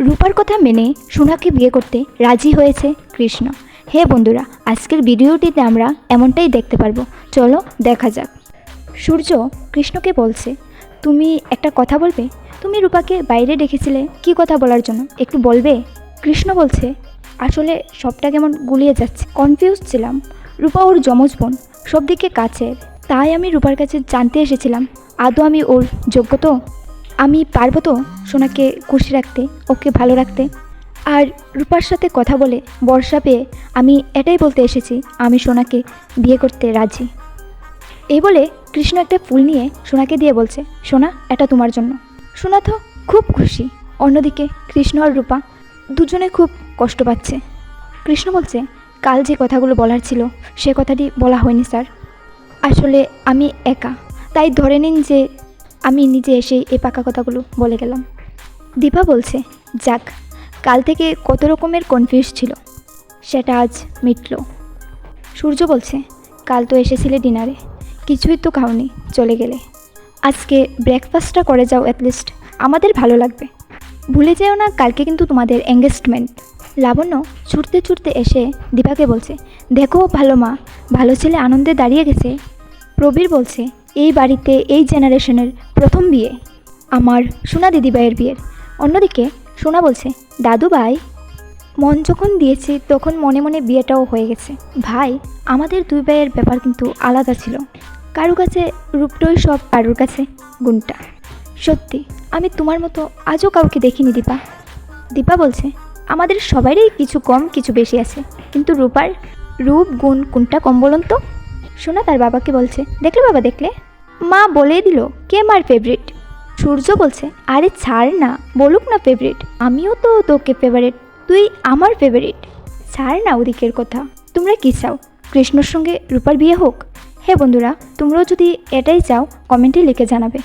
রূপার কথা মেনে সোনাকে বিয়ে করতে রাজি হয়েছে কৃষ্ণ। হে বন্ধুরা, আজকের ভিডিওটিতে আমরা এমনটাই দেখতে পারবো। চলো দেখা যাক। সূর্য কৃষ্ণকে বলছে, তুমি একটা কথা বলবে? তুমি রূপাকে বাইরে ডেকেছিলে কি কথা বলার জন্য, একটু বলবে? কৃষ্ণ বলছে, আসলে সবটা কেমন গুলিয়ে যাচ্ছে, কনফিউজ ছিলাম। রূপা ওর যমজ বোন, সব দিকে কাছের, তাই আমি রূপার কাছে জানতে এসেছিলাম আদৌ আমি ওর যোগ্য তো, আমি পারবো তো সোনাকে খুশি রাখতে, ওকে ভালো রাখতে। আর রূপার সাথে কথা বলে ভরসা পেয়ে আমি এটাই বলতে এসেছি, আমি সোনাকে বিয়ে করতে রাজি। এই বলে কৃষ্ণ একটা ফুল নিয়ে সোনাকে দিয়ে বলছে, সোনা, এটা তোমার জন্য। সোনা তো খুব খুশি। অন্যদিকে কৃষ্ণ আর রূপা দুজনে খুব কষ্ট পাচ্ছে। কৃষ্ণ বলছে, কাল যে কথাগুলো বলার ছিল সে কথাটি বলা হয়নি স্যার। আসলে আমি একা, তাই ধরে নিন যে আমি নিজে এসে এই পাকা কথাগুলো বলে গেলাম। দীপা বলছে, যাক, কাল থেকে কত রকমের কনফিউজ ছিল, সেটা আজ মিটল। সূর্য বলছে, কাল তো এসেছিলে ডিনারে, কিছুই তো খাওনি, চলে গেলে। আজকে ব্রেকফাস্টটা করে যাও, অ্যাটলিস্ট আমাদের ভালো লাগবে। ভুলে যেও না, কালকে কিন্তু তোমাদের এঙ্গেজমেন্ট। লাবণ্য ছুটতে ছুটতে এসে দীপাকে বলছে, দেখো ভালো মা, ভালো ছেলে আনন্দে দাঁড়িয়ে গেছে। প্রবীর বলছে, এই বাড়িতে এই জেনারেশনের প্রথম বিয়ে, আমার সোনা দিদিভাইয়ের বিয়ের। অন্যদিকে সোনা বলছে, দাদু ভাই, মন যখন দিয়েছি তখন মনে মনে বিয়েটাও হয়ে গেছে। ভাই, আমাদের দুই ভাইয়ের ব্যাপার কিন্তু আলাদা ছিল। কারুর কাছে রূপটই সব, কারুর কাছে গুণটা। সত্যি, আমি তোমার মতো আজও কাউকে দেখিনি দীপা। দীপা বলছে, আমাদের সবারই কিছু কম কিছু বেশি আছে, কিন্তু রূপার রূপ গুণ কোনটা কম বলুন তো? সোনা তার বাবাকে বলছে, দেখলে বাবা, দেখলে মা বলেই দিল কে মার ফেভারিট। সূর্য বলছে, আরে ছাড় না, বলুক না ফেভারিট, আমিও তো তোকে ফেভারিট, তুই আমার ফেভারিট। ছাড় না ওদিকের কথা। তোমরা কী চাও, কৃষ্ণর সঙ্গে রূপার বিয়ে হোক? হ্যাঁ বন্ধুরা, তোমরাও যদি এটাই চাও কমেন্টে লিখে জানাবে।